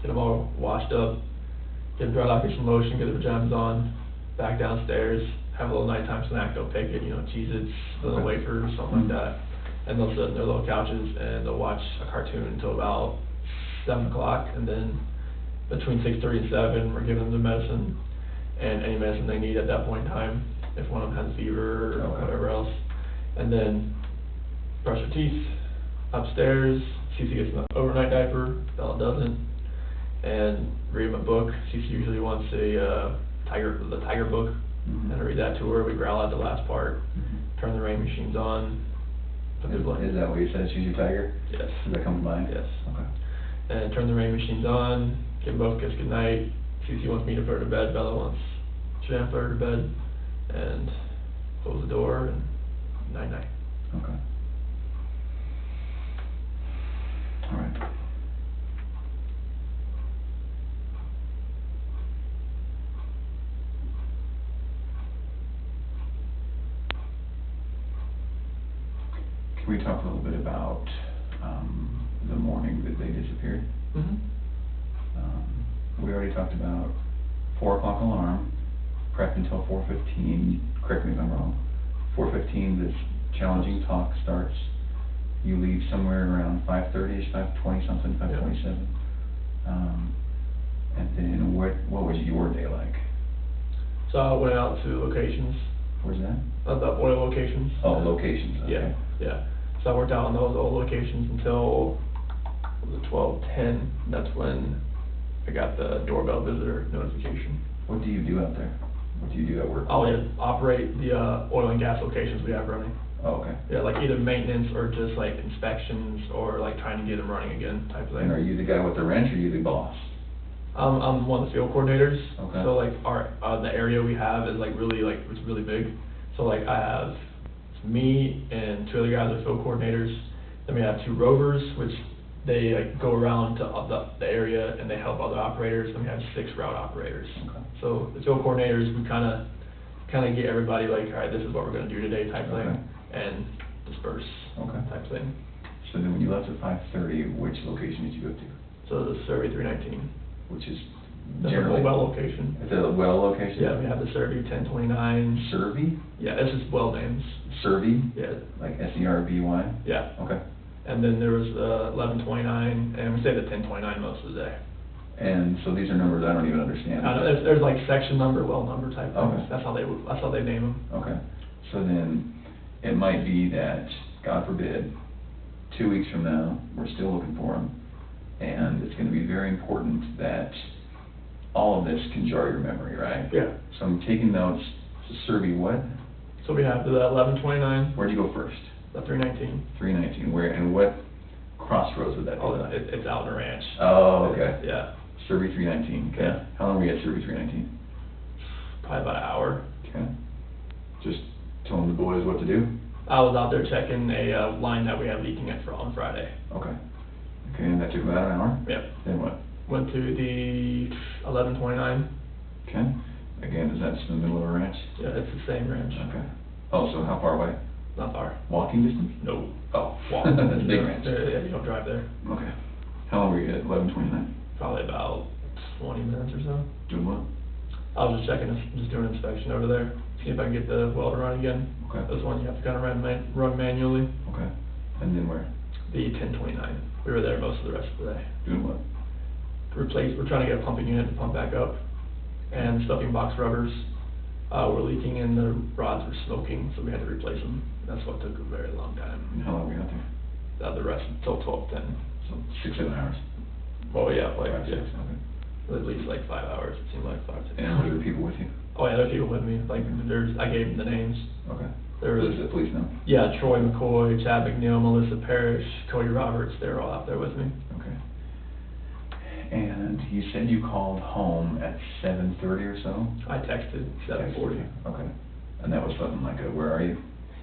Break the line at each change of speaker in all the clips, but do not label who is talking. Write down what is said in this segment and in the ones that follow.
get them all washed up, get them dried off, get some lotion, get their pajamas on, back downstairs, have a little nighttime snack, they'll pick it, you know, Cheez-Its, little wafers, something like that. And they'll sit in their little couches and they'll watch a cartoon until about 7 o'clock, and then between 6:30 and 7, we're giving them the medicine and any medicine they need at that point in time, if one of them has a fever or whatever else. And then brush their teeth, upstairs, Cece gets an overnight diaper, Bella doesn't, and read them a book. Cece usually wants the tiger book, and I read that to her. We growl at the last part, turn the rain machines on.
Is that what you said, choose your tiger?
Yes.
Does that come to mind?
Yes.
Okay.
And turn the rain machines on, give them both a kiss goodnight. Cece wants me to put her to bed, Bella wants Jan to put her to bed, and close the door, and night-night.
Okay. All right. Can we talk a little bit about the morning that they disappeared? We already talked about 4 o'clock alarm, prep until 4:15. Correct me if I'm wrong. 4:15, this challenging talk starts. You leave somewhere around 5:30ish, 5:20 something, 5:27. And then what was your day like?
So I went out to locations.
Where's that?
The oil locations.
Oh, locations. Okay.
Yeah. So I worked out on those old locations until 12:10. That's when I got the doorbell visitor notification.
What do you do out there? What do you do at work?
I'll operate the oil and gas locations we have running.
Oh, okay.
Yeah, like either maintenance or just like inspections or like trying to get them running again type of thing.
And are you the guy with the wrench or are you the boss?
I'm one of the field coordinators.
Okay.
So like the area we have is like really it's really big. So like I have me and 2 other guys are field coordinators. Then we have 2 rovers, which they like go around to the area and they help other operators. Then we have 6 route operators.
Okay.
So the field coordinators, we kind of get everybody like, all right, this is what we're going to do today type thing, and disperse type thing.
So then when you left at 5:30, which location did you go to?
So the Survey 319.
Which is
That's
generally
a well location.
It's a well location?
Yeah, we have the Survey 1029.
Survey?
Yeah, it's just well names.
Survey?
Yeah.
Like S-E-R-V-Y?
Yeah.
Okay.
And then there was 1129, and we say the 1029 most of the day.
And so these are numbers I don't even understand.
I know, there's like section number, well number type things.
Okay.
That's how they name them.
Okay. So then it might be that, God forbid, 2 weeks from now, we're still looking for them. And it's going to be very important that all of this can jar your memory, right?
Yeah.
So I'm taking notes. So Survey what?
So we have the 1129.
Where'd you go first?
The 319.
319. Where and what crossroads would that be?
Oh, it's out in a ranch.
Oh, okay.
Yeah.
Survey 319. Okay.
Yeah.
How long were you at Survey 319?
Probably about an hour.
Okay. Just telling the boys what to do?
I was out there checking a line that we had leaking on Friday.
Okay. Okay, and that took about an hour?
Yep.
Then what?
Went to the 1129.
Okay. Again, is that just in the middle of a ranch?
Yeah, it's the same ranch.
Okay. Oh, so how far away?
Not far.
Walking distance?
No.
Oh.
Walking.
That's a big ranch.
Yeah, you don't drive there.
Okay. How long were you at 1129?
Probably about 20 minutes or so.
Doing what?
I was just checking, just doing an inspection over there, see if I can get the welder run again.
Okay.
This one you have to kind of run manually.
Okay. And then where?
The 1029. We were there most of the rest of the day.
Doing what?
We're trying to get a pumping unit to pump back up, and stuffing box rubbers were leaking and the rods were smoking, so we had to replace them. That's what took a very long time.
And how long were you out there?
The rest until 12:10.
So 6-7 hours?
Oh yeah, like
5, 6,
yeah.
okay.
At least like 5 hours. It seemed like 5, 6
And
hours.
were there people with you?
Oh yeah, there's people with me. Like I gave them the names.
Okay.
There was
The police know?
Yeah, Troy McCoy, Chad McNeil, Melissa Parrish, Cody Roberts. They were all out there with me.
Okay. And you said you called home at 7:30 or so?
I texted 7:40.
Okay. And that was something like where are you?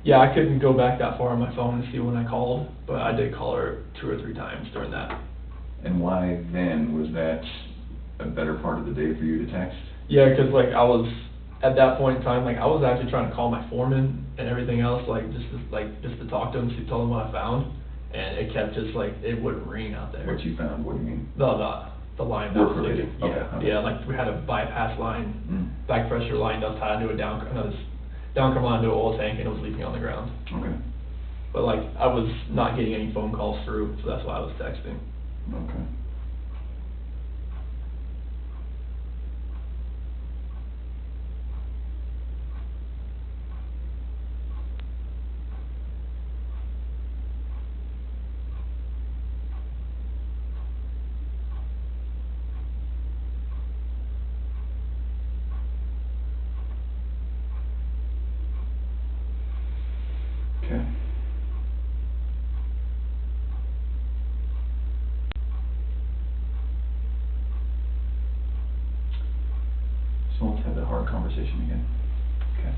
Yeah, I couldn't go back that far on my phone to see when I called, but I did call her 2 or 3 times during that.
And why then? Was that a better part of the day for you to text?
Yeah, 'cause like I was at that point in time, like I was actually trying to call my foreman and everything else, like just to talk to him, see, tell him what I found, and it kept just like it wouldn't ring out there.
What you found? What do you mean?
The the line that was
Work-related.
leaking.
Okay,
Yeah,
okay.
yeah, like we had a bypass line,
Mm.
back pressure line that was tied into a another downcomer line to an oil tank, and it was leaking on the ground.
Okay,
But like, I was not getting any phone calls through, so that's why I was texting.
okay. Okay. So let's have that hard conversation again. Okay.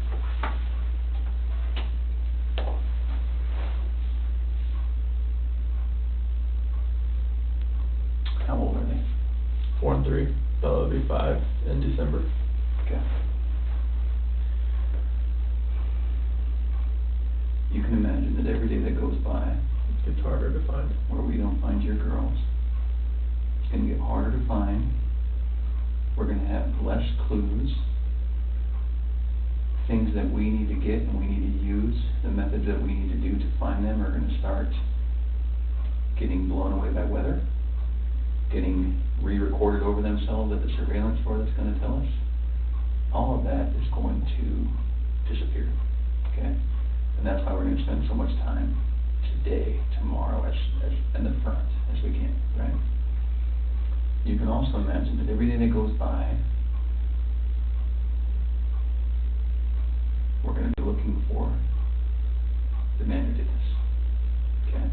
How old are they?
4 and 3, so it'll be 5 in December.
Okay. You can imagine that every day that goes by
It gets harder to find.
where we don't find your girls, it's gonna get harder to find. We're gonna have less clues. Things that we need to get and we need to use, the methods that we need to do to find them are gonna start getting blown away by weather, getting re-recorded over themselves at the surveillance for that's gonna tell us. All of that is going to disappear, okay? And that's why we're gonna spend so much time today, tomorrow, as in the front as we can, right? You can also imagine that every day that goes by, we're gonna be looking for the man who did this, okay?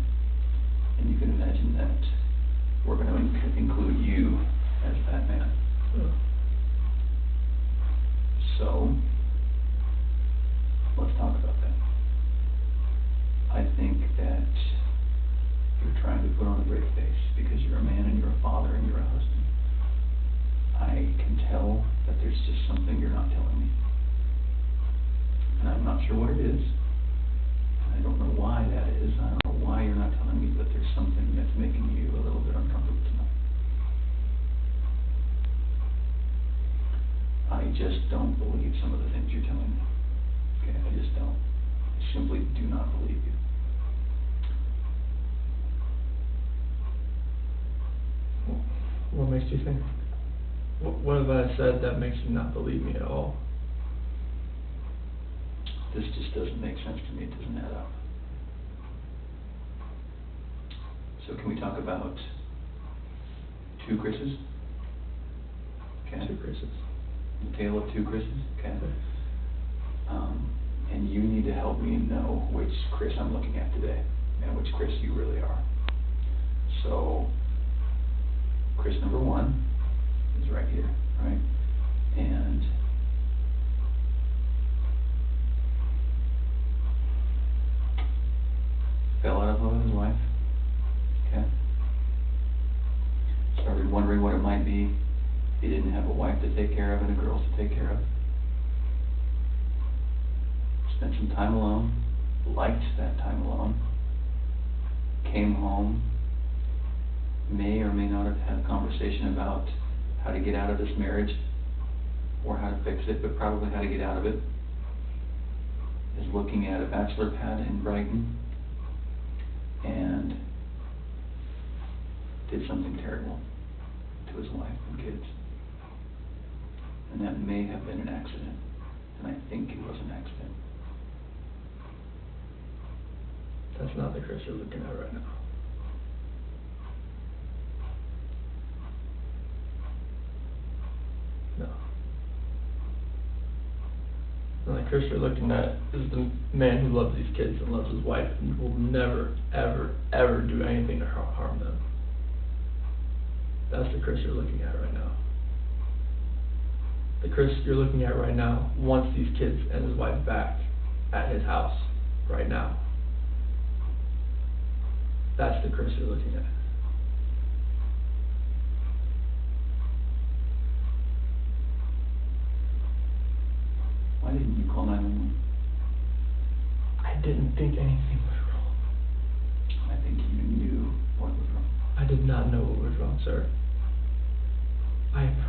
And you can imagine that we're gonna include you as that man.
Yeah.
So, let's talk about that. I think that you're trying to put on a brave face because you're a man and you're a father and you're a husband. I can tell that there's just something you're not telling me. And I'm not sure what it is. I don't know why that is. I don't know why you're not telling me, but there's something that's making you a little bit uncomfortable tonight. I just don't believe some of the things you're telling me. Okay, I just don't. I simply do not believe you.
What makes you think? What have I said that makes you not believe me at all?
This just doesn't make sense to me. It doesn't add up. So can we talk about two Chris's? Okay.
2 Chris's.
The tale of two Chris's? Okay. And you need to help me know which Chris I'm looking at today and which Chris you really are. So, Chris number 1 is right here, right? And fell out of love with his wife, okay? Started wondering what it might be. He didn't have a wife to take care of and a girl to take care of. Spent some time alone, liked that time alone, came home, may or may not have had a conversation about how to get out of this marriage or how to fix it, but probably how to get out of it. Is looking at a bachelor pad in Brighton and did something terrible to his wife and kids. And that may have been an accident, and I think it was an accident.
That's not the Chris you're looking at right now. No. And the Chris you're looking at is the man who loves these kids and loves his wife and will never, ever, ever do anything to harm them. That's the Chris you're looking at right now. The Chris you're looking at right now wants these kids and his wife back at his house right now. That's the Chris you're looking at.
Why didn't you call 911?
I didn't think anything was wrong.
I think you knew what was wrong.
I did not know what was wrong, sir.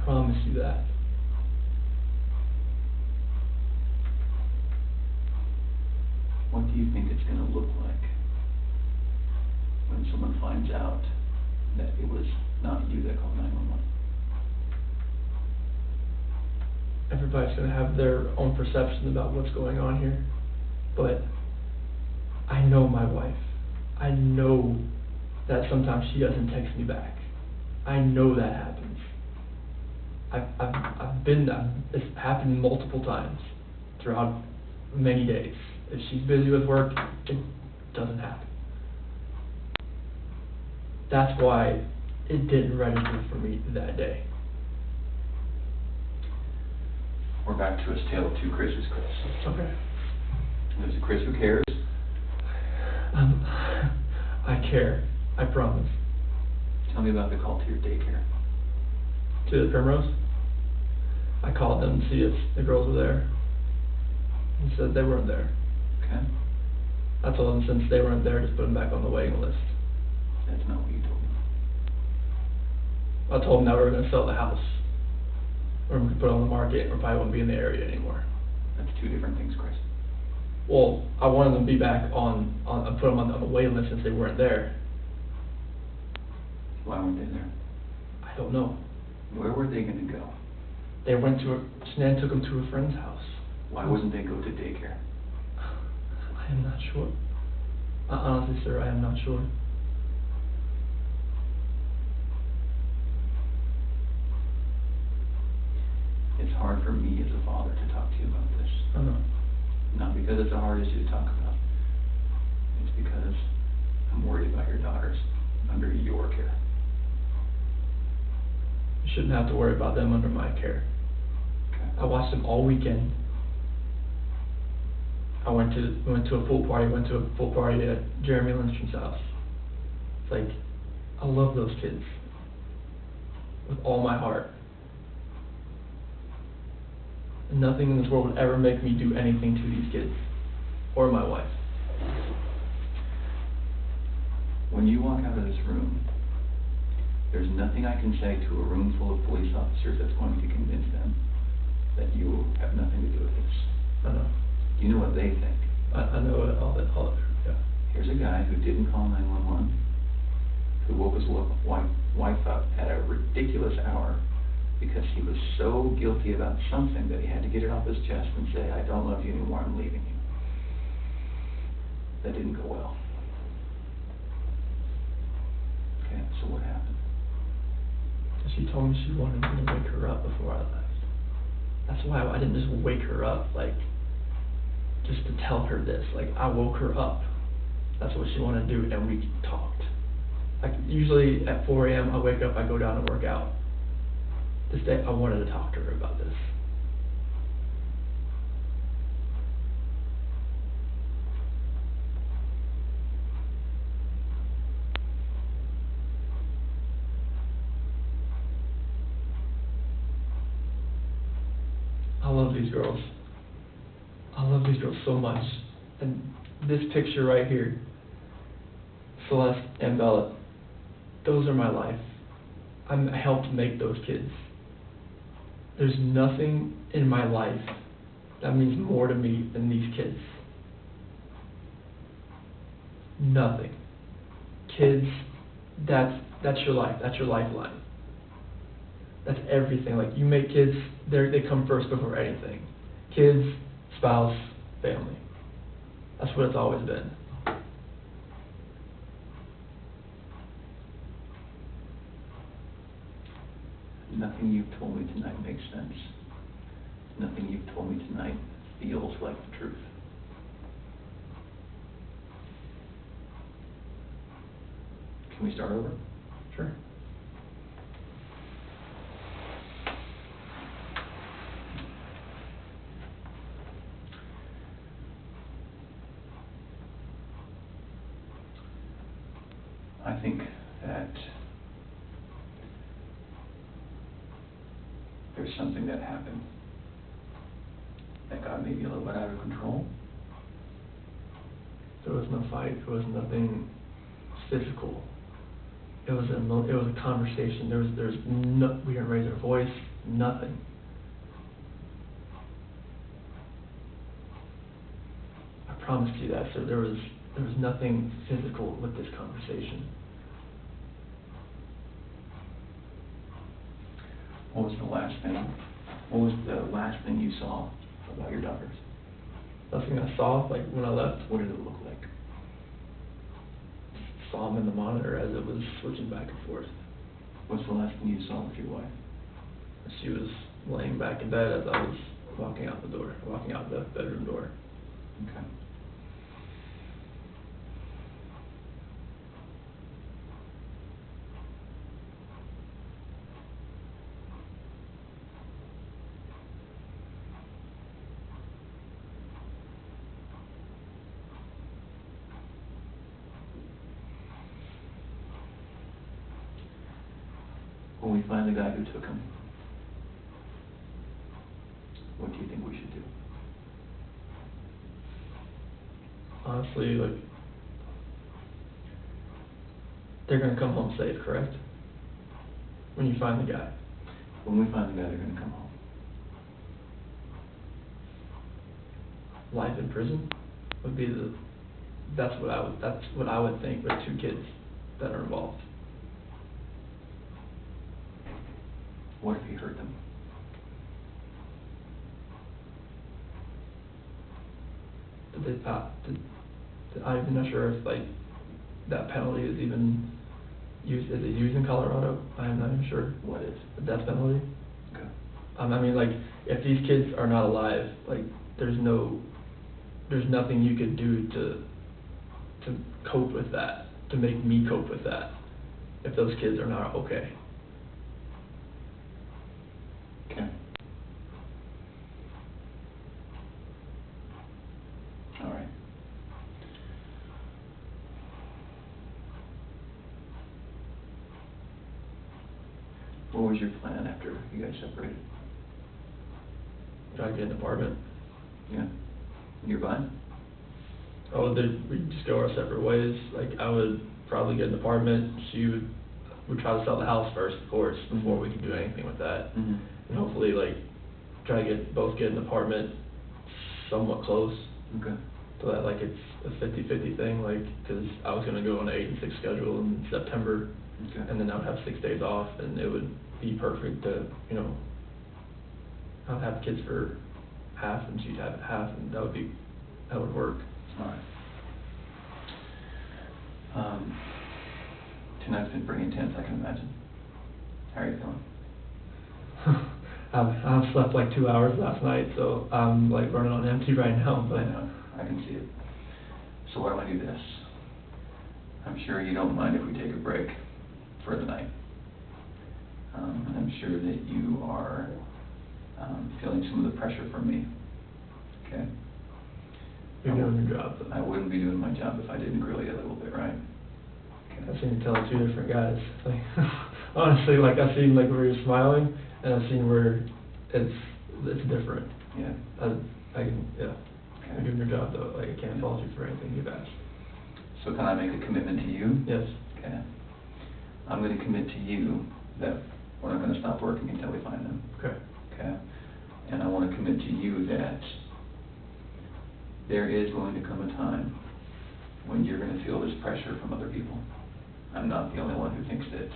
promise you that.
What do you think it's going to look like when someone finds out that it was not you that called 911?
Everybody's going to have their own perception about what's going on here, but I know my wife. I know that sometimes she doesn't text me back. I know that happens. It's happened multiple times throughout many days. If she's busy with work, it doesn't happen. That's why it didn't register for me that day.
We're back to a tale of two Chris's, Chris.
Okay.
There's a Chris who cares.
I care. I promise.
Tell me about the call to your daycare.
To the Primrose? I called them to see if the girls were there. He said they weren't there.
Okay.
I told them since they weren't there, just put them back on the waiting list.
That's not what you told me.
I told them that we were going to sell the house. Or we could put it on the market, or probably won't be in the area anymore.
That's two different things, Chris.
Well, I wanted them to be back put them on the waiting list since they weren't there.
Why weren't they there?
I don't know.
Where were they going to go?
They went to Shanann took them to a friend's house.
Why wouldn't they go to daycare?
I am not sure. Honestly, sir, I am not sure.
It's hard for me as a father to talk to you about this.
I know.
Not because it's a hard issue to talk about. It's because I'm worried about your daughters under your care.
You shouldn't have to worry about them under my care.
Okay.
I watched them all weekend. We went to a pool party at Jeremy Lindstrom's house. It's like, I love those kids with all my heart. And nothing in this world would ever make me do anything to these kids or my wife.
When you walk out of this room, there's nothing I can say to a room full of police officers that's going to convince them that you have nothing to do with this.
I know.
You know what they think.
I know it, all that, yeah.
Here's a guy who didn't call 911, who woke his wife up at a ridiculous hour because he was so guilty about something that he had to get it off his chest and say, I don't love you anymore, I'm leaving you. That didn't go well. Okay, so what happened?
She told me she wanted me to wake her up before I left. That's why I didn't just wake her up, like, just to tell her this. Like, I woke her up. That's what she wanted to do, and we talked. Like, usually at 4 a.m. I wake up, I go down and work out. This day, I wanted to talk to her about this. I love these girls. I love these girls so much. And this picture right here, Celeste and Bella, those are my life. I helped make those kids. There's nothing in my life that means more to me than these kids. Nothing. Kids, that's your life. That's your lifeline. That's everything. Like, you make kids, they come first before anything. Kids, spouse, family. That's what it's always been.
Nothing you've told me tonight makes sense. Nothing you've told me tonight feels like the truth. Can we start over?
Sure.
I think that there's something that happened that got maybe a little bit out of control.
There was no fight. There was nothing physical. It was a conversation. We didn't raise our voice. nothing. I promise you that, sir. There was nothing physical with this conversation.
What was the last thing you saw about your daughters?
Nothing I saw, like, when I left.
What did it look like?
Saw him in the monitor as it was switching back and forth.
What's the last thing you saw with your wife?
She was laying back in bed as I was walking out the bedroom door.
Okay. When we find the guy who took him, what do you think we should do?
Honestly, like, they're gonna come home safe, correct? When you find the guy.
When we find the guy, they're going to come home.
Life in prison would be that's what I would think with 2 kids that are involved.
What if he hurt them?
I'm not sure if, like, that penalty is even used. Is it used in Colorado? I'm not even sure.
What is?
The death penalty?
Okay.
I mean, like, if these kids are not alive, like, there's nothing you could do to cope with that, to make me cope with that, if those kids are not okay.
Okay. All right. What was your plan after you guys separated?
Try to get an apartment.
Yeah. Nearby?
Oh, we'd just go our separate ways. Like, I would probably get an apartment. She would try to sell the house first, of course, before we could do anything with that.
Mm-hmm.
And hopefully, like, try to get an apartment somewhat close.
Okay.
So that, like, it's a 50-50 thing, like, because I was gonna go on an 8 and 6 schedule in September.
Okay.
And then I would have 6 days off, and it would be perfect to, I'd have kids for half, and she'd have half, and that would work.
All right. Tonight's been pretty intense, I can imagine. How are you feeling?
I've slept like 2 hours last night, so I'm like running on empty right now, but.
I know, I can see it. So why don't we do this? I'm sure you don't mind if we take a break for the night. I'm sure that you are feeling some of the pressure from me, okay?
You're doing your job, though.
I wouldn't be doing my job if I didn't grill you a little bit, right? Okay.
I've seen you tell 2 different guys. Like, honestly, like, I've seen like where you're smiling, and I've seen where it's different.
Yeah.
Yeah.
Okay.
You're doing your job, though. Like, I can't fault you for anything you've asked.
So can I make a commitment to you?
Yes.
Okay. I'm going to commit to you that we're not going to stop working until we find them.
Okay.
Okay? And I want to commit to you that there is going to come a time when you're going to feel this pressure from other people. I'm not the only one who thinks that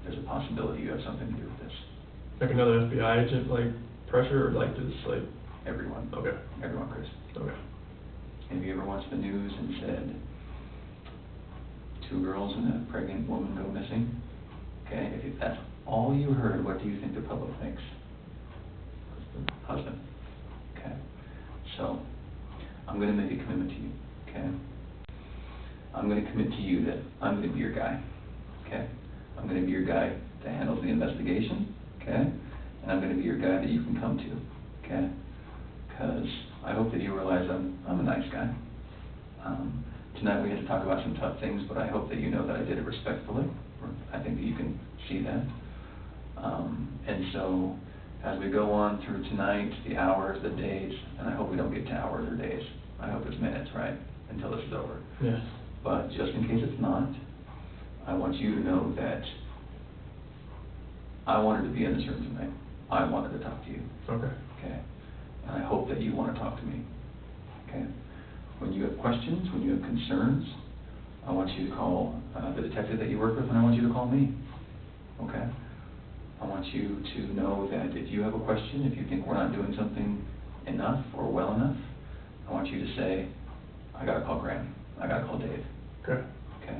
there's a possibility you have something to do with this.
Like another FBI agent, like, pressure, or like just like.
Everyone.
Okay.
Everyone, Chris.
Okay.
Have you ever watched the news and said 2 girls and a pregnant woman go missing? Okay, if that's all you heard, what do you think the public thinks? Husband. Okay. So, I'm going to make a commitment to you, okay? I'm going to commit to you that I'm going to be your guy, okay? I'm going to be your guy that handles the investigation, okay? And I'm going to be your guy that you can come to, okay? Because I hope that you realize I'm a nice guy. Tonight we had to talk about some tough things, but I hope that you know that I did it respectfully. I think that you can see that. And so, as we go on through tonight, the hours, the days, and I hope we don't get to hours or days. I hope it's minutes, right? Until this is over.
Yes.
But just in case it's not, I want you to know that I wanted to be in this room tonight. I wanted to talk to you.
Okay.
Okay? And I hope that you want to talk to me. Okay? When you have questions, when you have concerns, I want you to call the detective that you work with, and I want you to call me. Okay? I want you to know that if you have a question, if you think we're not doing something enough or well enough, I want you to say, I gotta call Graham, I gotta call Dave.
Okay.
Okay?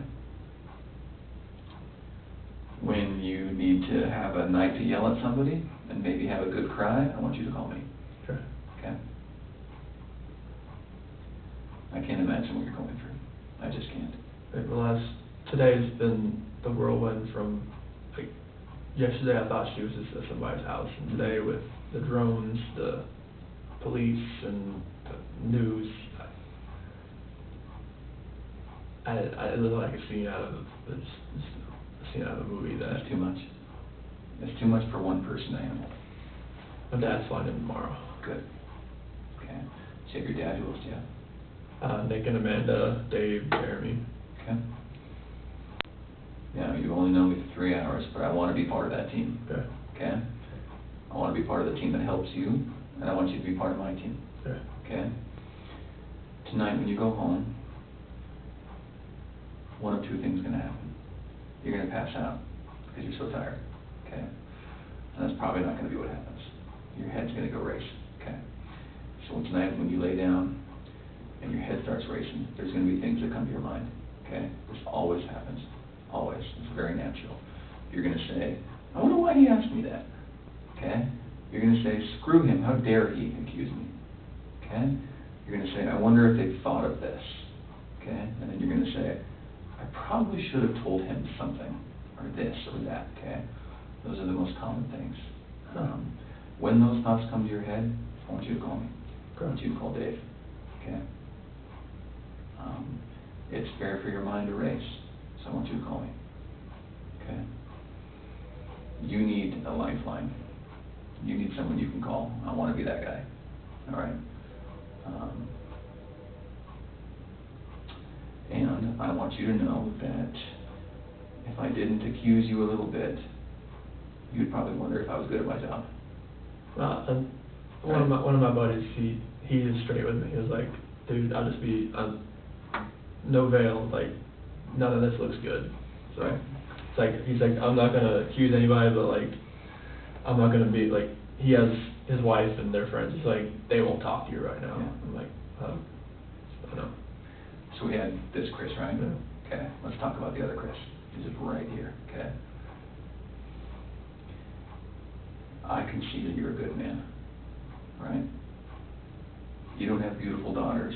When you need to have a night to yell at somebody and maybe have a good cry, I want you to call me.
Okay.
Okay? I can't imagine what you're going through. I just can't.
Today's been the whirlwind from, like, yesterday I thought she was just at somebody's house, and today with the drones, the police, and the news, it looked like a scene out of a movie that.
That's too much. It's too much for one person to handle.
My dad's flying in tomorrow.
Good. Okay. So you have your dad, who else do you have?
Nick and Amanda, Dave, Jeremy.
Okay. Now, you've only known me for 3 hours, but I want to be part of that team.
Okay.
Okay? I want to be part of the team that helps you, and I want you to be part of my team.
Okay.
Okay? Tonight, when you go home, one of two things is going to happen. You're going to pass out because you're so tired. Okay? And that's probably not going to be what happens. Your head's going to go race. Okay? So tonight, when you lay down and your head starts racing, there's going to be things that come to your mind. Okay? This always happens. Always. It's very natural. You're going to say, I wonder why he asked me that. Okay? You're going to say, screw him. How dare he accuse me? Okay? You're going to say, I wonder if they thought of this. Okay? And then you're going to say, I probably should have told him something, or this, or that. Okay? Those are the most common things. When those thoughts come to your head, I want you to call me. I want you to call Dave. Okay? It's fair for your mind to race, so I want you to call me. Okay? You need a lifeline. You need someone you can call. I want to be that guy. All right? And I want you to know that if I didn't accuse you a little bit, you'd probably wonder if I was good at my job.
One of my buddies, he is straight with me. He was like, dude, I'll just be no veil. Like, none of this looks good. So it's like he's like, I'm not gonna accuse anybody, but like, I'm not gonna be like. He has his wife and their friends. He's like, they won't talk to you right now.
Yeah.
I'm like, I know.
So we had this Chris, right?
Yeah.
Okay, let's talk about the other Chris. He's right here, okay? I can see that you're a good man, right? You don't have beautiful daughters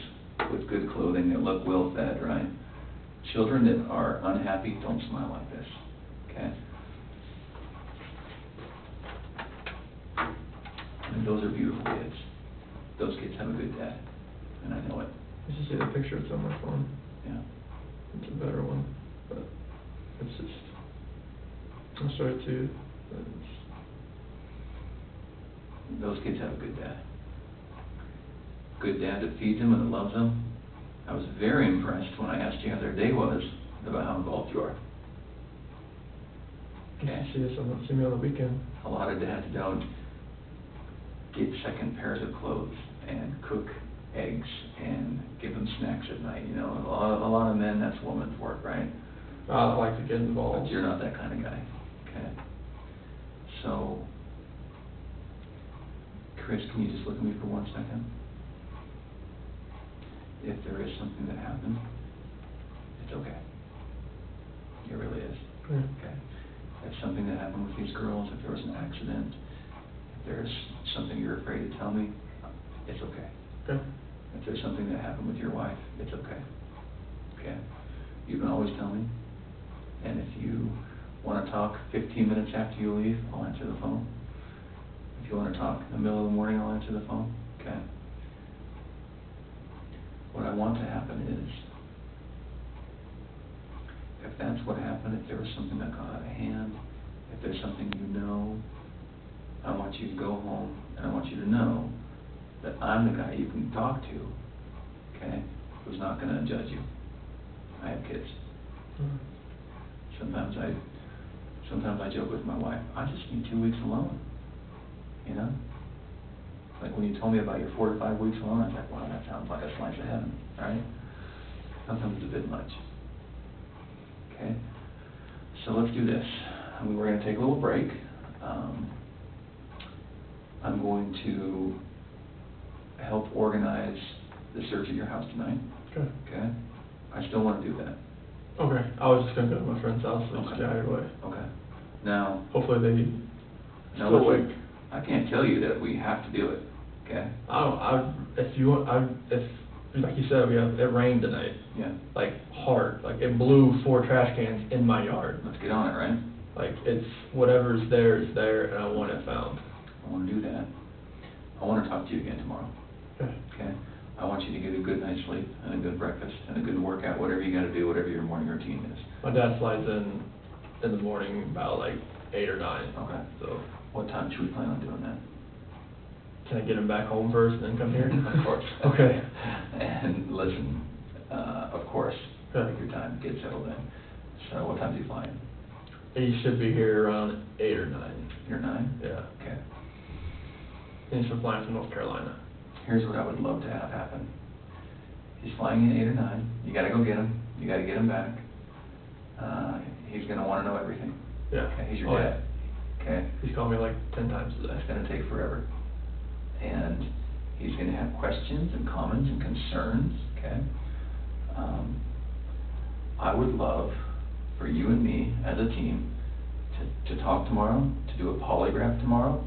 with good clothing that look well fed, right? Children that are unhappy don't smile like this, okay? And those are beautiful kids. Those kids have a good dad, and I know it.
I just see the picture. It's on my phone.
Yeah.
It's a better one, but it's just. I'll show it to you. But
Those kids have a good dad. Good dad that feeds them and that loves them. I was very impressed when I asked you how their day was about how involved you are. Okay.
See me on the weekend.
A lot of dads don't get second pairs of clothes and cook eggs and give them snacks at night. You know, a lot of men, that's woman's work, right?
I like to get involved.
But you're not that kind of guy. Okay. So, Chris, can you just look at me for 1 second? If there is something that happened, it's okay. It really is.
Yeah.
Okay. If something that happened with these girls, if there was an accident, if there's something you're afraid to tell me, it's okay.
Okay.
If there's something that happened with your wife, it's okay. Okay? You can always tell me. And if you want to talk 15 minutes after you leave, I'll answer the phone. If you want to talk in the middle of the morning, I'll answer the phone. Okay? What I want to happen is, if that's what happened, if there was something that got out of hand, if there's something you know, I want you to go home and I want you to know that I'm the guy you can talk to, okay, who's not going to judge you. I have kids.
Mm-hmm.
Sometimes I joke with my wife, I just need 2 weeks alone. you know? Like when you told me about your 4 to 5 weeks alone, I was like, wow, that sounds like a slice of heaven, right? Sometimes it's a bit much. Okay? So let's do this. We're going to take a little break. I'm going to help organize the search at your house tonight.
Okay.
Okay? I still want to do that.
Okay, I was just gonna go to my friend's house and just
Okay.
get out of your way.
Okay. Now,
Hopefully they
now
still
listen,
awake.
I can't tell you that we have to do it, okay?
If you want, like you said, it rained tonight,
Yeah.
like hard, like it blew 4 trash cans in my yard.
Let's get on it, right?
Like it's, whatever's there is there and I want it found.
I want to do that. I want to talk to you again tomorrow,
Okay.
okay? I want you to get a good night's sleep and a good breakfast and a good workout, whatever you got to do, whatever your morning routine is.
My dad flies in the morning about like 8 or 9.
Okay.
So,
What time should we plan on doing that?
can I get him back home first and then come here?
Of course.
Okay.
And listen, of course,
Okay.
take your time, get settled in. So what time do you fly in?
He should be here around 8 or 9.
8 or 9?
Yeah.
Okay.
And he's flying from North Carolina.
Here's what I would love to have happen. He's flying in 8 or 9. You gotta go get him. You gotta get him back. He's gonna wanna know everything.
Yeah.
Okay, he's your
Oh,
dad. Okay?
He's called me like 10 times today.
It's gonna take forever. And he's gonna have questions and comments and concerns, okay? I would love for you and me as a team to talk tomorrow, to do a polygraph tomorrow,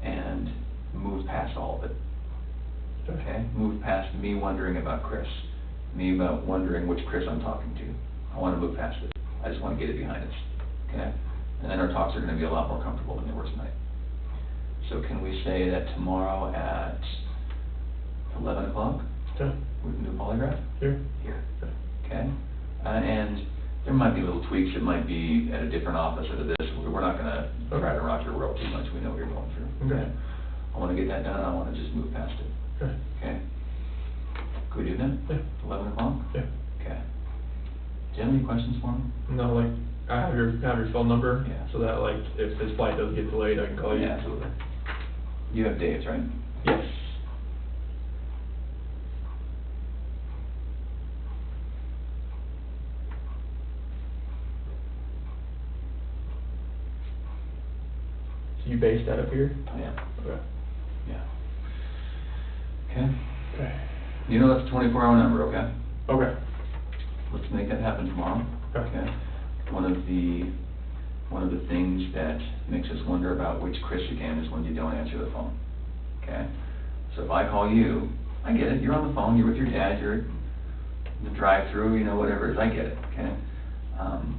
and move past all of it. Okay? Move past me wondering about Chris, me about wondering which Chris I'm talking to. I want to move past it. I just want to get it behind us. Okay? And then our talks are going to be a lot more comfortable than they were tonight. So can we say that tomorrow at 11 o'clock,
Okay.
we can do a polygraph?
Here?
Here.
Okay.
Okay? And there might be little tweaks. It might be at a different office or this. We're not going to try to rock your world too much. We know what you're going through.
Okay.
I want to get that done. I want to just move past it.
Okay.
Okay? Could we do that?
Yeah.
11 o'clock?
Yeah.
Okay. Do you have any questions for me?
No, like, I have your phone number.
Yeah.
So that like, if his flight does get delayed, I can call you.
Yeah, absolutely. You have Dave's, right?
Yes. So you based that up here?
Yeah.
Okay.
Yeah. Okay?
Okay.
You know that's a 24-hour number, okay?
Okay.
Let's make that happen tomorrow.
Okay.
One of the things that makes us wonder about which Chris again is when you don't answer the phone. Okay? So if I call you, I get it, you're on the phone, you're with your dad, you're at the drive-through, you know, whatever it is, I get it, okay?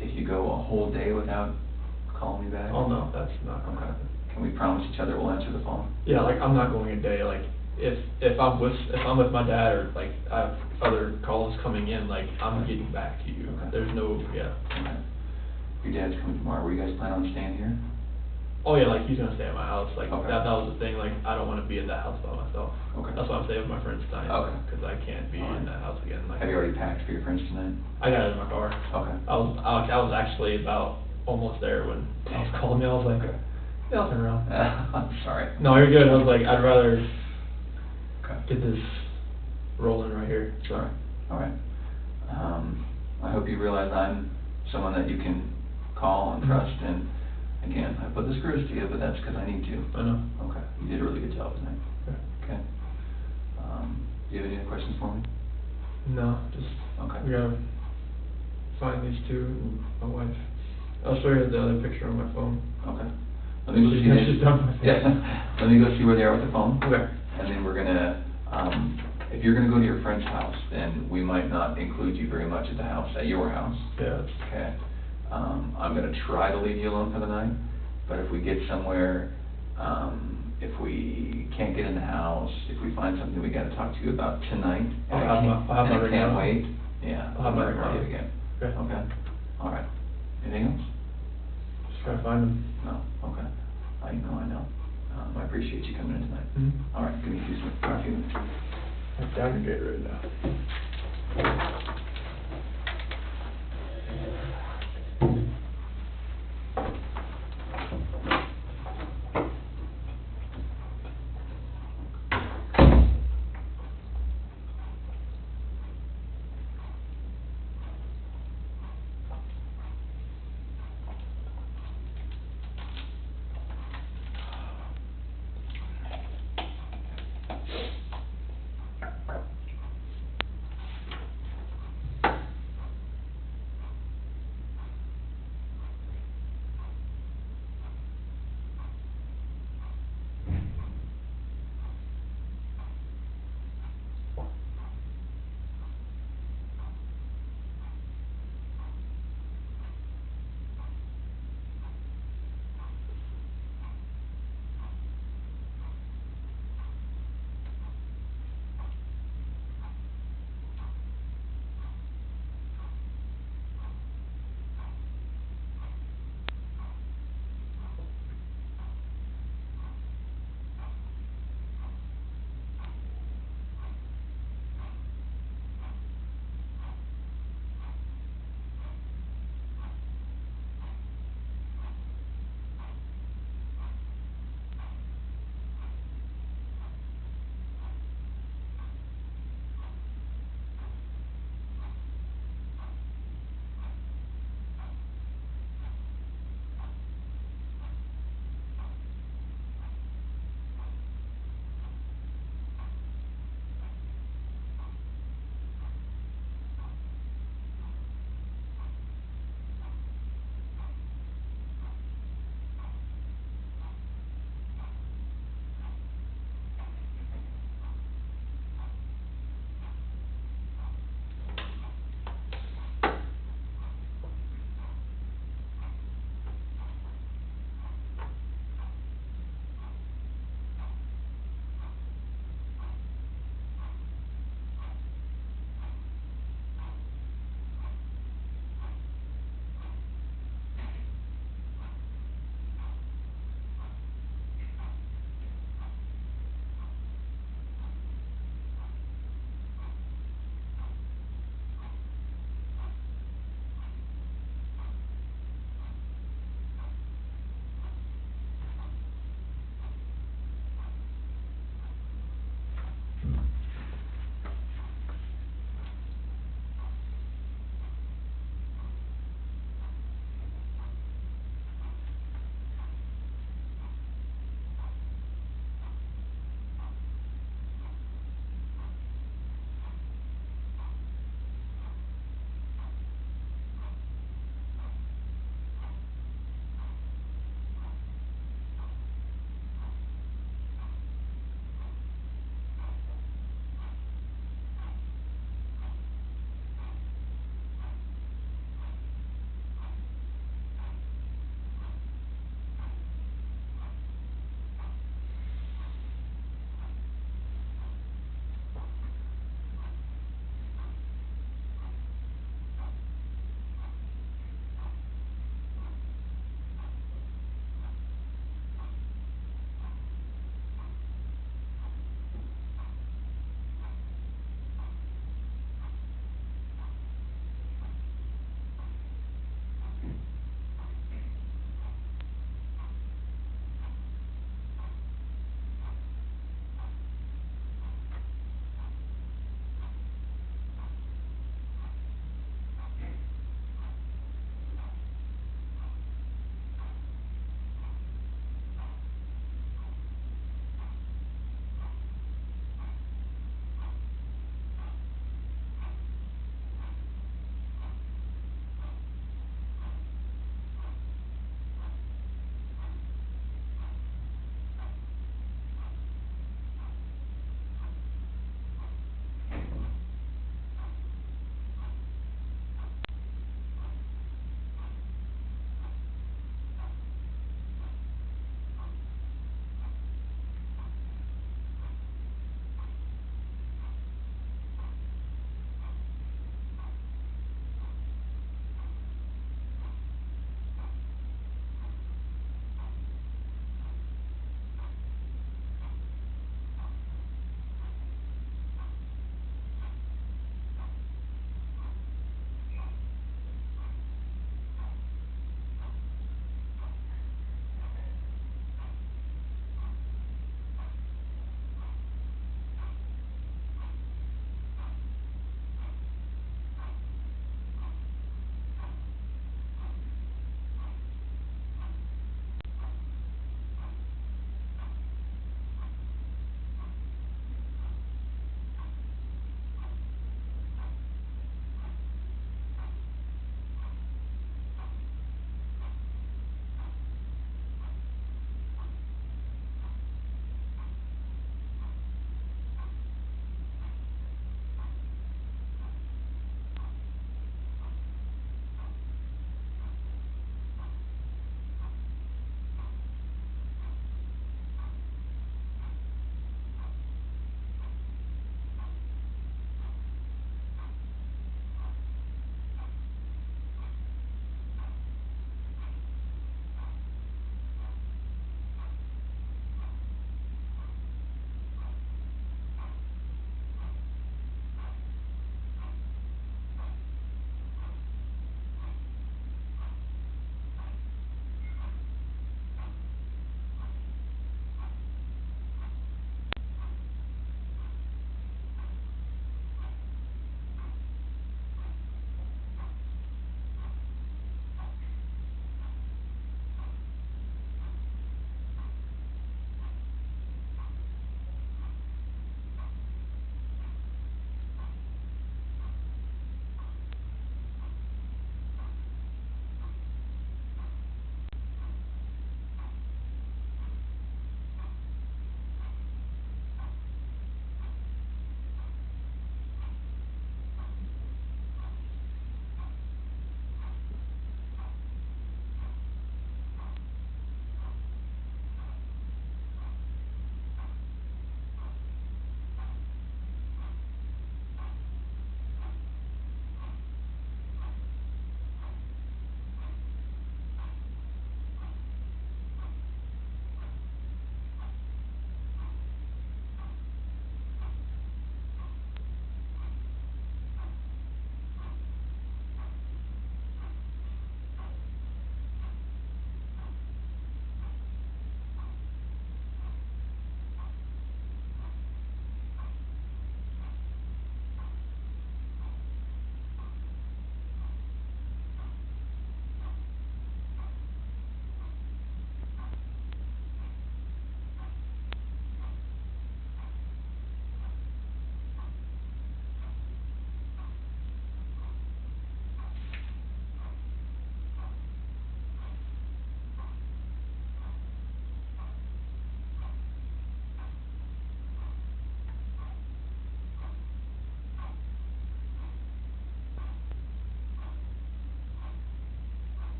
If you go a whole day without calling me back?
Oh, no, that's not gonna
Okay.
happen.
Can we promise each other we'll answer the phone?
Yeah, like, I'm not going a day, like, if I'm with my dad or like I have other calls coming in, like, I'm getting back to you.
Okay.
There's no, yeah.
Okay. Your dad's coming tomorrow, were you guys planning on staying here?
Oh yeah, like he's gonna stay at my house, like
Okay.
that was the thing, like I don't wanna be in that house by myself.
Okay.
That's why I'm staying with my friends tonight.
Okay.
Cause I can't be
All right.
in that house again, like.
Have you already packed for your friends tonight?
I got it in my car.
Okay.
I was actually about almost there when I was calling me, I was like,
Okay.
yeah, I'll turn around.
I'm sorry.
No, you're good, I was like, I'd rather
Okay.
get this rolling right here, so.
All right, all right. I hope you realize I'm someone that you can call and trust, and again, I put the screws to you, but that's because I need to.
I know.
Okay, you did a really good job tonight.
Okay.
Okay. Do you have any other questions for me?
No, just,
Okay.
we gotta find these two and my wife. I'll show you the other picture on my phone.
Okay. Let me go see.
She's done with it.
Yeah. Let me go see where they are with the phone.
Okay.
And then we're gonna, if you're gonna go to your friend's house, then we might not include you very much at your house.
Yeah, it's,
Okay. I'm gonna try to leave you alone for the night, but if we get somewhere, if we can't get in the house, if we find something we gotta talk to you about tonight,
I'll have my
and I
ring
can't
on.
wait, yeah.
I'll have my
I'm
ring
gonna call you
on.
again.
Okay.
Okay, all right. Anything else?
just gotta find them.
No, okay. I know. I appreciate you coming in tonight.
Mm-hmm.
All right, give me a few minutes.
I'm down your gate right now.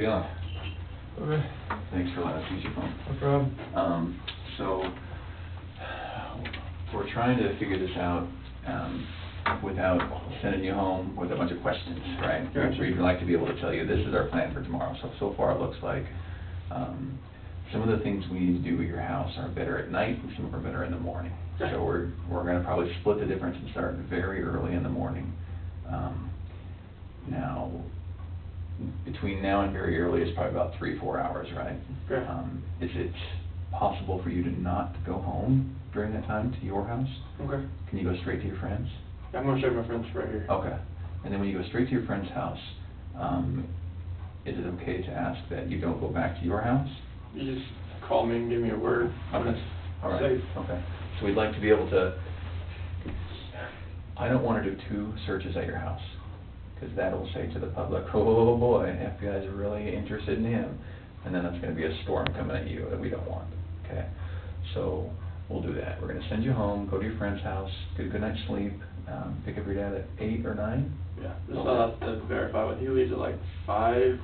feeling?
Okay,
Thanks for letting us use your phone.
no problem.
So, we're trying to figure this out, without sending you home with a bunch of questions, right?
Gotcha.
We'd like to be able to tell you, this is our plan for tomorrow. So far it looks like, some of the things we need to do at your house are better at night, and some of them are better in the morning.
Okay.
So we're gonna probably split the difference and start very early in the morning. Now, between now and very early is probably about 3-4 hours, right?
Okay.
Is it possible for you to not go home during that time to your house?
Okay.
Can you go straight to your friend's?
I'm gonna show you my friends right here.
Okay. And then when you go straight to your friend's house, is it okay to ask that you don't go back to your house?
You just call me and give me a word.
Okay. All right.
Safe.
Okay. So we'd like to be able to, I don't want to do 2 searches at your house, because that'll say to the public, oh boy, FBI's really interested in him. And then that's going to be a storm coming at you that we don't want, okay? So we'll do that. We're going to send you home, go to your friend's house, get a good night's sleep, pick up your dad at 8 or 9?
Yeah, just
Okay.
I'll have to verify with, he leaves at like 5
In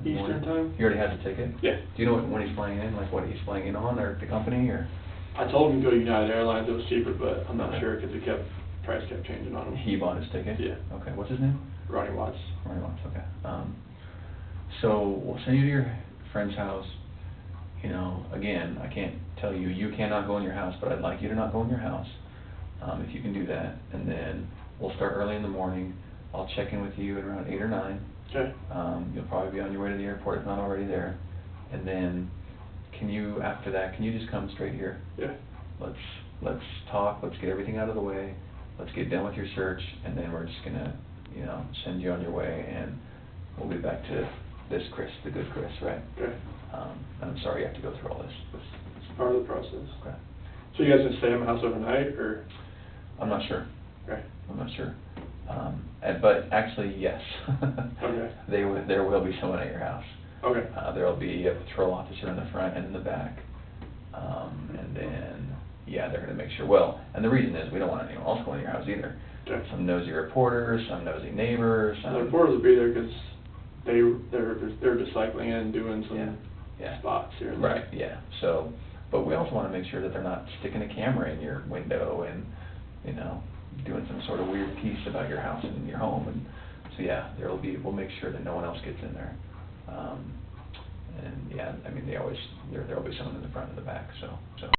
the
Eastern
morning?
time.
You already has the ticket?
Yeah.
Do you know when he's flying in, like what he's flying in on, or the company, or?
I told him to go to United Airlines, it was cheaper, but I'm not
Okay.
sure, because price kept changing on him.
He bought his ticket?
Yeah.
Okay, what's his name?
Ronnie Watts.
Ronnie Watts, okay. So we'll send you to your friend's house. You know, again, I can't tell you, you cannot go in your house, but I'd like you to not go in your house, if you can do that. And then we'll start early in the morning. I'll check in with you at around 8 or 9.
Okay.
You'll probably be on your way to the airport if not already there. And then, after that, can you just come straight here?
Yeah.
Let's talk, let's get everything out of the way, let's get done with your search, and then we're just gonna, send you on your way, and we'll be back to this Chris, the good Chris, right?
Okay.
And I'm sorry you have to go through all this.
It's part of the process.
Okay.
So you guys gonna stay at my house overnight, or?
I'm not sure.
Okay.
I'm not sure. But actually, yes.
Okay.
There will be someone at your house.
Okay.
There'll be a patrol officer in the front and in the back. And then, yeah, they're gonna make sure, well, and the reason is, we don't want anyone else going in your house either.
Okay.
Some nosy reporters, some nosy neighbors,
The reporters will be there, because they're just cycling in and doing some
yeah.
spots here and there.
Right, yeah, so, but we also wanna make sure that they're not sticking a camera in your window and, doing some sort of weird piece about your house and your home, and so, yeah, we'll make sure that no one else gets in there. And, yeah, I mean, there'll be someone in the front and the back, so.